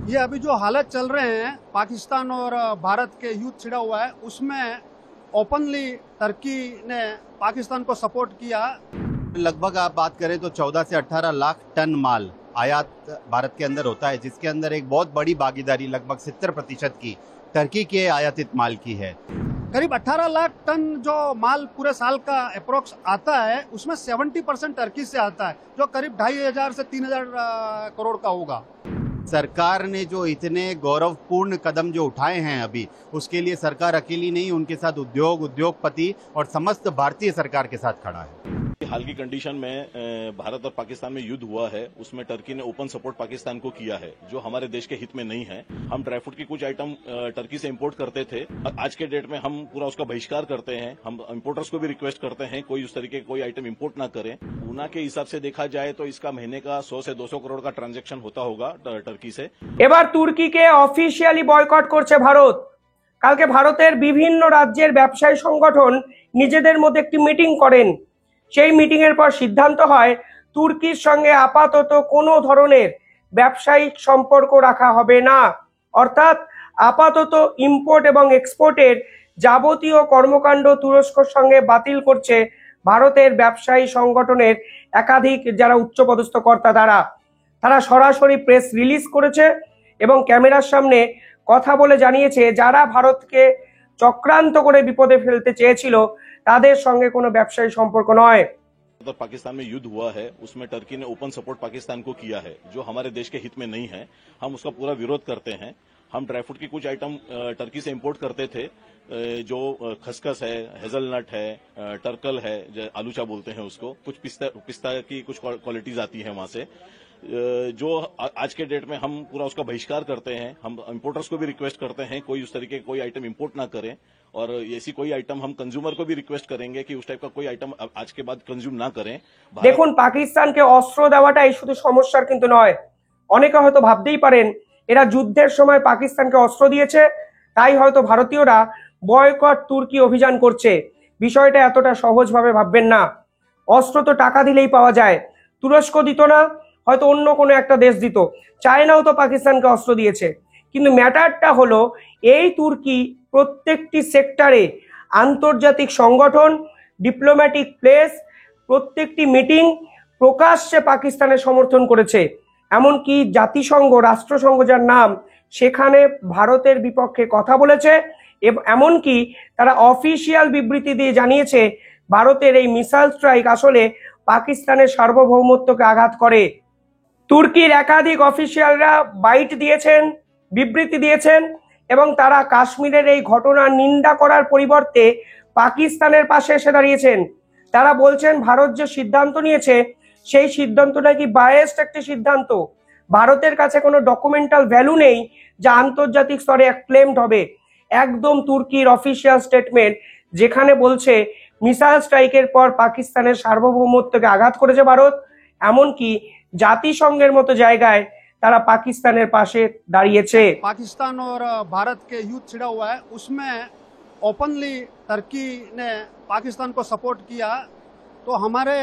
ये अभी जो हालत चल रहे हैं पाकिस्तान और भारत के युद्ध छिड़ा हुआ है, उसमें ओपनली टर्की ने पाकिस्तान को सपोर्ट किया। लगभग आप बात करें तो 14 से 18 लाख टन माल आयात भारत के अंदर होता है, जिसके अंदर एक बहुत बड़ी भागीदारी लगभग 70% की टर्की के आयातित माल की है। करीब 18 लाख टन जो माल पूरे साल का अप्रोक्स आता है, उसमें 70% टर्की से आता है, जो करीब 2,500 से 3,000 करोड़ का होगा। सरकार ने जो इतने गौरवपूर्ण कदम जो उठाए हैं अभी, उसके लिए सरकार अकेली नहीं, उनके साथ उद्योगपति और समस्त भारतीय सरकार के साथ खड़ा है। हाल की कंडीशन में भारत और पाकिस्तान में युद्ध हुआ है, उसमें टर्की ने ओपन सपोर्ट पाकिस्तान को किया है, जो हमारे देश के हित में नहीं है। हम ड्राई फ्रूट की कुछ आइटम टर्की से इंपोर्ट करते थे, आज के डेट में हम पूरा उसका बहिष्कार करते हैं। हम इंपोर्टर्स को भी रिक्वेस्ट करते हैं कोई उस तरीके कोई आइटम इंपोर्ट ना करें। ऊना के हिसाब से देखा जाए तो इसका महीने का 100 से 200 करोड़ का ट्रांजेक्शन होता होगा टर्की से। এবার তুর্কিকে অফিশিয়ালি বয়কট করছে ভারত। কালকে ভারতের বিভিন্ন রাজ্যের ব্যবসায়ী সংগঠন নিজেদের মধ্যে একটি মিটিং করেন। সেই মিটিং এর পর সিদ্ধান্ত হয় তুর্কির সঙ্গে আপাতত কোনো ধরনের ব্যবসায়িক সম্পর্ক রাখা হবে না, অর্থাৎ আপাতত ইম্পোর্ট এবং এক্সপোর্টের যাবতীয় কর্মকাণ্ড তুরস্কর সঙ্গে বাতিল করছে ভারতের ব্যবসায়ী সংগঠনের একাধিক যারা উচ্চপদস্থ কর্তা তারা সরাসরি প্রেস রিলিজ করেছে এবং ক্যামেরার সামনে কথা বলে জানিয়েছে যারা ভারতকে চক্রান্ত করে বিপদে ফেলতে চেয়েছিল তাদের সঙ্গে কোনো ব্যবসায়ী সম্পর্ক নয়। पाकिस्तान में युद्ध हुआ है, उसमें टर्की ने ओपन सपोर्ट पाकिस्तान को किया है, जो हमारे देश के हित में नहीं है। हम उसका पूरा विरोध करते हैं। हम ड्राई फ्रूट की कुछ आइटम टर्की से इंपोर्ट करते थे, जो खसखस है, हेजलनट है, टर्कल है, आलूचा बोलते हैं उसको, कुछ पिस्ता की कुछ क्वालिटीज आती है वहां से, जो आज के डेट में हम पूरा उसका बहिष्कार करते हैं। हम इंपोर्टर्स को भी रिक्वेस्ट करते हैं कोई उस तरीके कोई आइटम इंपोर्ट ना करें, और ऐसी कोई आइटम हम कंज्यूमर को भी रिक्वेस्ट करेंगे कि उस टाइप का कोई आइटम आज के बाद कंज्यूम ना करें। দেখুন, পাকিস্তানকে অস্ত্র দেওয়াটাই শুধু সমস্যার কিন্তু নয়। অনেকে হয়তো ভাবতেই পারেন এরা যুদ্ধের সময় পাকিস্তানকে অস্ত্র দিয়েছে, তাই হয়তো ভারতীয়রা বয়কট তুর্কি অভিযান করছে। বিষয়টা এতটা সহজভাবে ভাববেন না। অস্ত্র তো টাকা দিলেই পাওয়া যায়। তুরস্ক দিত না, হয়তো অন্য কোনো একটা দেশ দিত। চায়নাও তো পাকিস্তানকে অস্ত্র দিয়েছে। কিন্তু ম্যাটারটা হলো এই তুর্কি প্রত্যেকটি সেক্টরে আন্তর্জাতিক সংগঠন, ডিপ্লোম্যাটিক প্লেস, প্রত্যেকটি মিটিং প্রকাশ্যে পাকিস্তানের সমর্থন করেছে। এমনকি জাতিসংঘ, রাষ্ট্রসংঘ যার নাম, সেখানে ভারতের বিপক্ষে কথা বলেছে। এমনকি তারা অফিসিয়াল বিবৃতি দিয়ে জানিয়েছে ভারতের এই মিসাইল স্ট্রাইক আসলে পাকিস্তানের সার্বভৌমত্বকে আঘাত করে। তুর্কির একাধিক অফিসিয়ালরা বাইট দিয়েছেন, বিবৃতি দিয়েছেন এবং তারা কাশ্মীরের এই ঘটনার নিন্দা করার পরিবর্তে পাকিস্তানের পাশে এসে দাঁড়িয়েছেন। তারা বলছেন ভারত যে সিদ্ধান্ত নিয়েছে সেই সিদ্ধান্ত নাকি বায়াসড একটি সিদ্ধান্ত। ভারতের কাছে কোনো ডকুমেন্টাল ভ্যালু নেই যা আন্তর্জাতিক স্তরে ক্লেমড হবে। একদম তুর্কির অফিসিয়াল স্টেটমেন্ট, যেখানে বলছে মিসাইল স্ট্রাইকের পর পাকিস্তানের সার্বভৌমত্বকে আঘাত করেছে ভারত। এমনকি জাতিসংঘের মতো জায়গায় তারা পাকিস্তানের পাশে দাঁড়িয়েছে। पाकिस्तान और भारत के युद्ध छिड़ा हुआ है, उसमें ओपनली टर्की ने पाकिस्तान को सपोर्ट किया। तो हमारे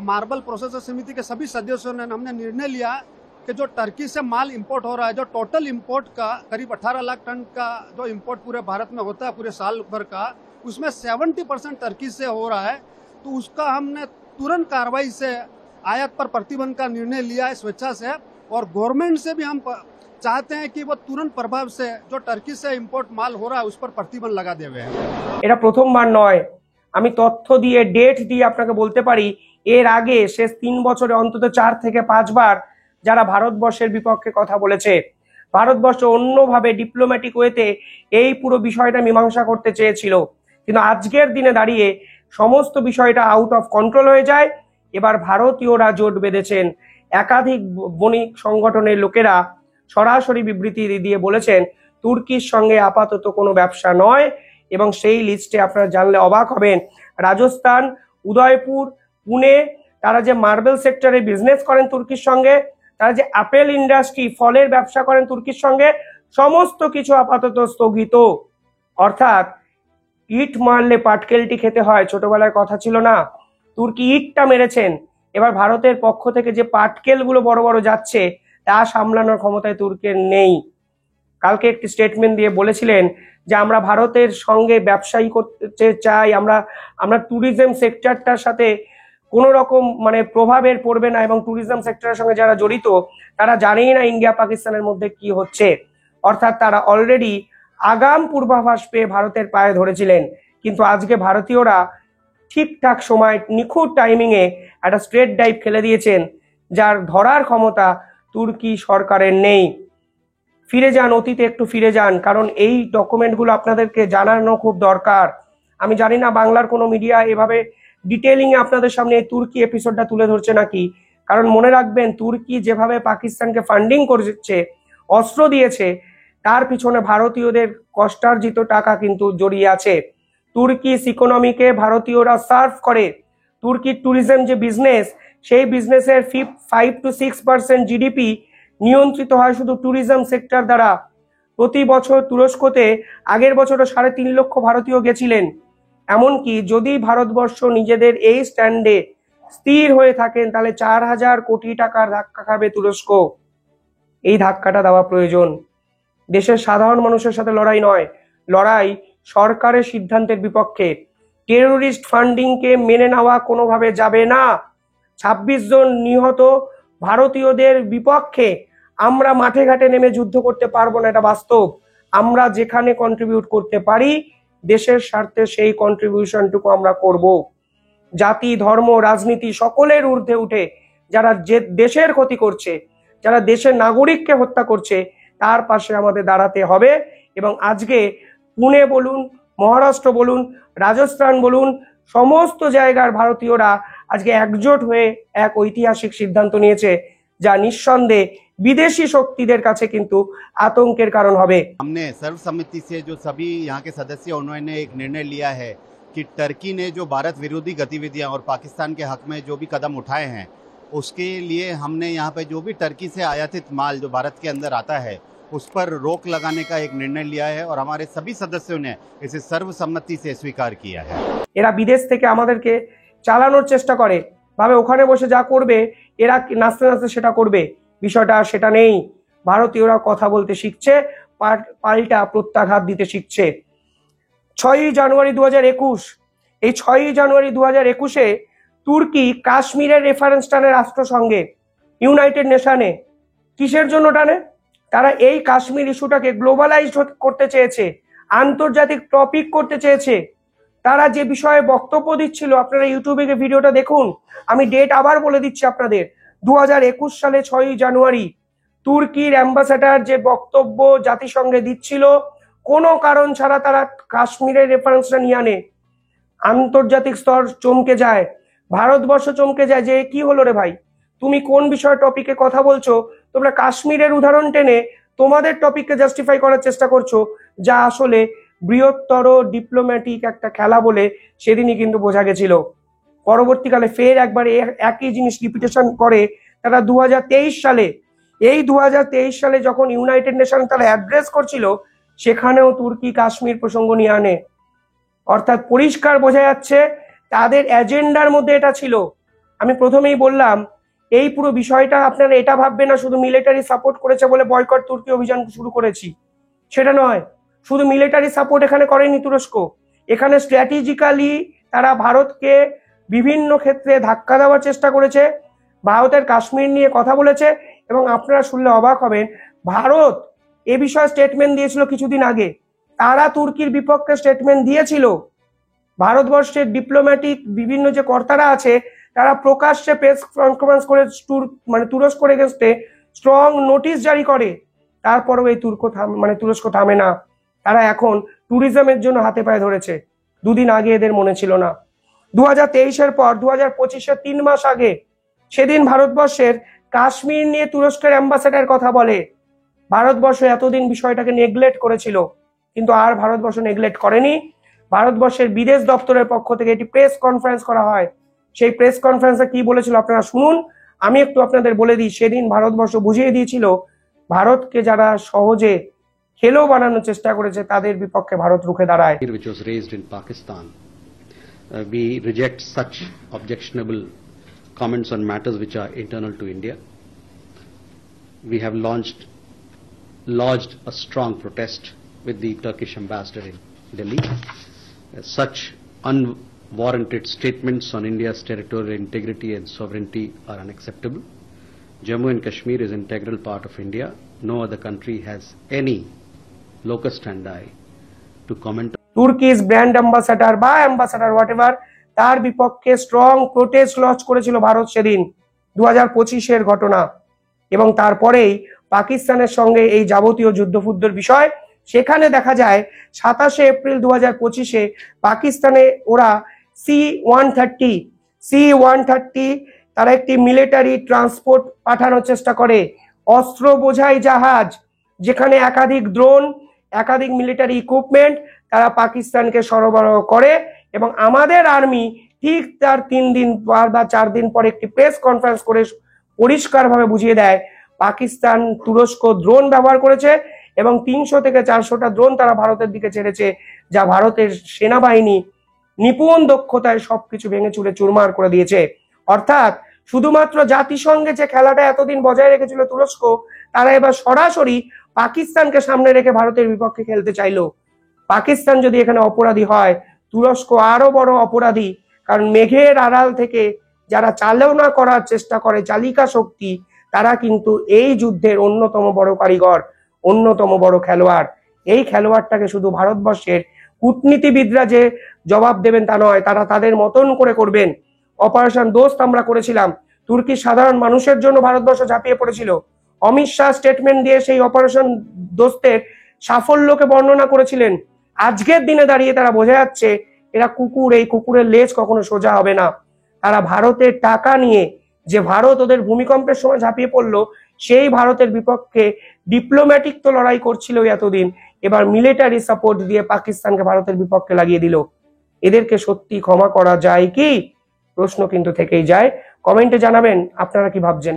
मार्बल प्रोसेसर समिति के सभी सदस्यों ने हमने निर्णय लिया कि जो टर्की से माल इंपोर्ट हो रहा है, जो टोटल इंपोर्ट का करीब 18 लाख टन का जो इंपोर्ट पूरे भारत में होता है पूरे साल भर का, उसमें 70% टर्की से हो रहा है। तो उसका हमने तुरंत कार्रवाई से आयात पर प्रतिबंध का निर्णय लिया है स्वेच्छा से, और गवर्नमेंट से भी हम चाहते हैं कि वो तुरंत प्रभाव से जो टर्की से इंपोर्ट माल हो रहा है उस पर प्रतिबंध लगा देवे हैं। এটা প্রথমবার নয়, আমি তথ্য দিয়ে ডেট দিয়ে আপনাকে বলতে পারি এর আগে শেষ 3 বছরে অন্তত 4 থেকে 5 বার যারা ভারতবর্ষের বিপক্ষে কথা বলেছে। ভারতবর্ষ অন্যভাবে ডিপ্লোম্যাটিক ওয়েতে এই পুরো বিষয়টা মীমাংসা করতে চেয়েছিল, কিন্তু আজকের দিনে দাঁড়িয়ে সমস্ত বিষয়টা আউট অফ কন্ট্রোল হয়ে যায়। এবার ভারতীয়রা জোট বেঁধেছেন। একাধিক বণিক সংগঠনের লোকেরা সরাসরি বিবৃতি দিয়ে বলেছেন তুর্কির সঙ্গে আপাতত কোনো ব্যবসা নয়, এবং সেই লিস্টে আপনারা জানলে অবাক হবেন রাজস্থান, উদয়পুর, পুনে, তারা যে মার্বেল সেক্টরে বিজনেস করেন তুর্কির সঙ্গে, তারা যে আপেল ইন্ডাস্ট্রি, ফলের ব্যবসা করেন তুর্কির সঙ্গে, সমস্ত কিছু আপাতত স্থগিত। অর্থাৎ ইট মারলে পাটকেলটি খেতে হয়, ছোটবেলায় কথা ছিল না? তুর্কি ইটটা মেরেছেন, এবার ভারতের পক্ষ থেকে যে পাটকেলগুলো বড় বড় যাচ্ছে তা সামলানোর ক্ষমতায় তুর্কের নেই। কালকে একটি স্টেটমেন্ট দিয়ে বলেছিলেন যে আমরা ভারতের সঙ্গে ব্যবসায়ী করতে চাই, আমরা ট্যুরিজম সেক্টরটার সাথে কোনো রকম মানে প্রভাবের পড়বে না, এবং ট্যুরিজম সেক্টরের সঙ্গে যারা জড়িত তারা জানেই না ইন্ডিয়া পাকিস্তানের মধ্যে কি হচ্ছে। অর্থাৎ তারা অলরেডি আগাম পূর্বাভাস পেয়ে ভারতের পায়ে ধরেছিলেন। কিন্তু আজকে ভারতীয়রা ঠিকঠাক সময় নিখুঁত টাইমিংয়ে একটা স্ট্রেট ডাইভ খেলে দিয়েছেন, যার ধরার ক্ষমতা তুর্কি সরকারের নেই। ফিরে যান অতীতে, একটু ফিরে যান, কারণ এই ডকুমেন্টগুলো আপনাদেরকে জানানো খুব দরকার। আমি জানি না বাংলার কোনো মিডিয়া এভাবে ডিটেলিং এ আপনাদের সামনে এই তুর্কি এপিসোডটা তুলে ধরছে নাকি, কারণ মনে রাখবেন তুর্কি যেভাবে পাকিস্তানকে ফান্ডিং করেছে, অস্ত্র দিয়েছে, তার পিছনে ভারতীয়দের কষ্টার্জিত টাকা কিন্তু জড়িয়ে আছে। তুর্কিস ইকোনমিকে ভারতীয়রা সার্ভ করে। তুর্কির ট্যুরিজম যে বিজনেস, সেই বিজনেসের 5 to 6% জিডিপি নিয়ন্ত্রিত হয় শুধু ট্যুরিজম সেক্টর দ্বারা। প্রতি বছর তুরস্কতে আগের বছরও 3.5 লক্ষ ভারতীয় গেছিলেন। এমনকি যদি ভারতবর্ষ নিজেদের এই স্ট্যান্ডে স্থির হয়ে থাকেন, তাহলে 4,000 কোটি টাকার ধাক্কা খাবে তুরস্ক। এই ধাক্কাটা দেওয়া প্রয়োজন। দেশের সাধারণ মানুষের সাথে লড়াই নয়, লড়াই সরকারের সিদ্ধান্তের বিপক্ষে। টেরোরিস্ট ফান্ডিংকে মেনে নেওয়া কোনোভাবে যাবে না। 26 জন নিহত ভারতীয়দের বিপক্ষে আমরা মাঠে ঘাটে নেমে যুদ্ধ করতে পারবো না, এটা বাস্তব। আমরা যেখানে কন্ট্রিবিউট করতে পারি দেশের স্বার্থে সেই কন্ট্রিবিউশনটুকু আমরা করব। জাতি, ধর্ম, রাজনীতি সকলের ঊর্ধ্বে উঠে যারা যে দেশের ক্ষতি করছে, যারা দেশের নাগরিককে হত্যা করছে, তার পাশে আমাদের দাঁড়াতে হবে। এবং আজকে পুনে বলুন, মহারাষ্ট্র বলুন, রাজস্থান বলুন, সমস্ত জায়গার ভারতীয়রা আজকে একজোট হয়ে এক ঐতিহাসিক সিদ্ধান্ত নিয়েছে, যা নিঃসন্দেহে বিদেশি শক্তিদের কাছে কিন্তু আতঙ্কের কারণ হবে। हमने सर्वसम्मति से जो सभी यहाँ के सदस्य उन्होंने एक निर्णय लिया है कि टर्की ने जो भारत विरोधी गतिविधियां और पाकिस्तान के हक में जो भी कदम उठाए हैं, उसके लिए हमने यहाँ पे जो भी टर्की से आयातित माल जो भारत के अंदर आता है उस पर रोक लगाने का एक निर्णय लिया है, और हमारे सभी सदस्यों ने इसे सर्वसम्मति से स्वीकार किया है। এরা বিদেশ থেকে আমাদেরকে চালানোর চেষ্টা করে, ভাবে ওখানে বসে যা করবে এরা নাচতে নাচতে সেটা করবে। বিষয়টা সেটা নেই। ভারতীয়রা কথা বলতে শিখছে, পাল্টা প্রত্যাঘাত দিতে শিখছে। 6ই জানুয়ারি 2021, এই 6ই জানুয়ারি 2021-এ তুর্কি কাশ্মীরের রেফারেন্স টানে রাষ্ট্রসংঘে, ইউনাইটেড নেশনে। কিসের জন্য টানে? তারা এই কাশ্মীর ইস্যুটাকে গ্লোবালাইজড করতে চেয়েছে, আন্তর্জাতিক টপিক করতে চেয়েছে। তারা যে বিষয়ে বক্তব্য দিচ্ছিল, আপনারা ইউটিউবে গিয়ে ভিডিওটা দেখুন, আমি ডেট আবার বলে দিচ্ছি আপনাদের। 2021 সালে 6ই জানুয়ারি তুর্কির অ্যাম্বাসেডার যে বক্তব্য জাতিসংঘে দিচ্ছিল, কোনো কারণ ছাড়া তারা কাশ্মীরের রেফারেন্সটা নিয়ে আনে। আন্তর্জাতিক স্তর চমকে যায়, ভারতবর্ষ চমকে যায় যে কি হলো রে ভাই, তুমি কোন বিষয় টপিকে কথা বলছো, তোমরা কাশ্মীরের উদাহরণ টেনে তোমাদের টপিককে জাস্টিফাই করার চেষ্টা করছো, যা আসলে বৃহত্তর ডিপ্লোম্যাটিক একটা খেলা বলে সেদিনই কিন্তু বোঝা গেছিল। পরবর্তীকালে ফের একবার একই জিনিস রিপিটেশন করে তারা 2023 সালে। এই 2023 সালে যখন ইউনাইটেড নেশন তারা অ্যাড্রেস করছিল, সেখানেও তুর্কি কাশ্মীর প্রসঙ্গ নিয়ে আনে। অর্থাৎ পরিষ্কার বোঝা যাচ্ছে তাদের এজেন্ডার মধ্যে এটা ছিল। আমি প্রথমেই বললাম, এই পুরো বিষয়টা আপনারা এটা ভাববেন না শুধু মিলিটারি সাপোর্ট করেছে বলে বয়কট তুর্কি অভিযান শুরু করেছি, সেটা নয়। শুধু মিলিটারি সাপোর্ট এখানে করেনি তুরস্ক, এখানে স্ট্র্যাটেজিক্যালি তারা ভারতকে বিভিন্ন ক্ষেত্রে ধাক্কা দেওয়ার চেষ্টা করেছে, ভারতের কাশ্মীর নিয়ে কথা বলেছে। এবং আপনারা শুনলে অবাক হবেন, ভারত এ বিষয়ে স্টেটমেন্ট দিয়েছিল কিছুদিন আগে, তারা তুর্কির বিপক্ষে স্টেটমেন্ট দিয়েছিল। ভারতবর্ষের ডিপ্লোম্যাটিক বিভিন্ন যে কর্তারা আছে তারা প্রকাশ্যে প্রেস কনফারেন্স করে তুরস্কের এগেনস্টে স্ট্রং নোটিশ জারি করে। তারপরেও এই তুরস্ক থামে না। তারা এখন ট্যুরিজমের জন্য হাতে পায়ে ধরেছে। দুদিন আগে এদের মনে ছিল না। 2023-এর পর 2025-এর 3 মাস আগে, সেদিন ভারতবর্ষের কাশ্মীর নিয়ে তুরস্কের অ্যাম্বাসেডার কথা বলে। ভারতবর্ষ এতদিন বিষয়টাকে নেগলেক্ট করেছিল, কিন্তু আর ভারতবর্ষ নেগলেক্ট করেনি। ভারতবর্ষের বিদেশ দপ্তরের পক্ষ থেকে একটি প্রেস কনফারেন্স করা হয়। সেই প্রেস কনফারেন্সে কি বলেছিল আপনারা শুনুন, আমি একটু আপনাদের বলে দিই। সেদিন ভারতবর্ষ বুঝিয়ে দিয়েছিল ভারতকে যারা সহজে খেলো বানানোর চেষ্টা করেছে তাদের বিপক্ষে ভারত রুখে দাঁড়ায়। Which was raised in Pakistan, we reject such objectionable comments on matters which are internal to India. we have lodged a strong protest with the Turkish ambassador in Delhi. Such unwarranted statements on India's territorial integrity and sovereignty are unacceptable. Jammu and Kashmir is an integral part of India. No other country has any locus standi to comment. Turkish brand ambassador বা ambassador whatever তার বিপক্ষে strong protest launch করেছিল ভারত সেদিন 2025-এর ঘটনা, এবং তারপরেই পাকিস্তানের সঙ্গে এই যাবতীয় যুদ্ধফুদ্ধের বিষয় সেখানে দেখা যায় 27শে এপ্রিল 2025-এ পাকিস্তানে ওরা C-130 তারা একটি মিলিটারি ট্রান্সপোর্ট পাঠানোর চেষ্টা করে, অস্ত্র বোঝাই জাহাজ, যেখানে একাধিক ড্রোন, একাধিক মিলিটারি ইকুইপমেন্ট তারা পাকিস্তানকে সরবরাহ করে। এবং আমাদের আর্মি ঠিক তার 3 দিন বা 4 দিন পরে একটি প্রেস কনফারেন্স করে পরিষ্কারভাবে বুঝিয়ে দেয় পাকিস্তান তুরস্ক ড্রোন ব্যবহার করেছে এবং 300 থেকে 400টা ড্রোন তারা ভারতের দিকে ছেড়েছে, যা ভারতের সেনাবাহিনী নিপুণ দক্ষতায় সবকিছু ভেঙে চুরে চুরমার করে দিয়েছে। অর্থাৎ শুধুমাত্র জাতিসংঘে যে খেলাটা এতদিন বজায় রেখেছিল তুরস্ক, তারা এবার সরাসরি পাকিস্তানকে সামনে রেখে ভারতের বিপক্ষে খেলতে চাইলো। পাকিস্তান যদি এখানে অপরাধী হয়, তুরস্ক আরো বড় অপরাধী, কারণ মেঘের আড়াল থেকে যারা চালনা করার চেষ্টা করে চালিকা শক্তি, তারা কিন্তু এই যুদ্ধের অন্যতম বড় কারিগর, অন্যতম বড় খেলোয়াড়। এই খেলোয়াড়টাকে শুধু ভারতবর্ষের কূটনীতিবিদরা যে জবাব দেবেন তা নয়, তারা তাদের মতন করে করবেন। অপারেশন দোস্ত আমরা করেছিলাম, তুর্কির সাধারণ মানুষের জন্য ভারতবর্ষ ঝাঁপিয়ে পড়েছিল। অমিত শাহ স্টেটমেন্ট দিয়ে সেই অপারেশন দোস্তের সাফল্যকে বর্ণনা করেছিলেন। আজকের দিনে দাঁড়িয়ে তারা বোঝা যাচ্ছে এরা কুকুর, এই কুকুরের লেজ কখনো সোজা হবে না। তারা ভারতের টাকা নিয়ে যে ভারত ওদের ভূমিকম্পের সময় ঝাঁপিয়ে পড়লো, সেই ভারতের বিপক্ষে ডিপ্লোম্যাটিক তো লড়াই করছিল এতদিন, এবার মিলিটারি সাপোর্ট দিয়ে পাকিস্তানকে ভারতের বিপক্ষে লাগিয়ে দিল। এদেরকে সত্যি ক্ষমা করা যায় কি? প্রশ্ন কিন্তু থেকেই যায়। কমেন্টে জানাবেন আপনারা কি ভাবছেন।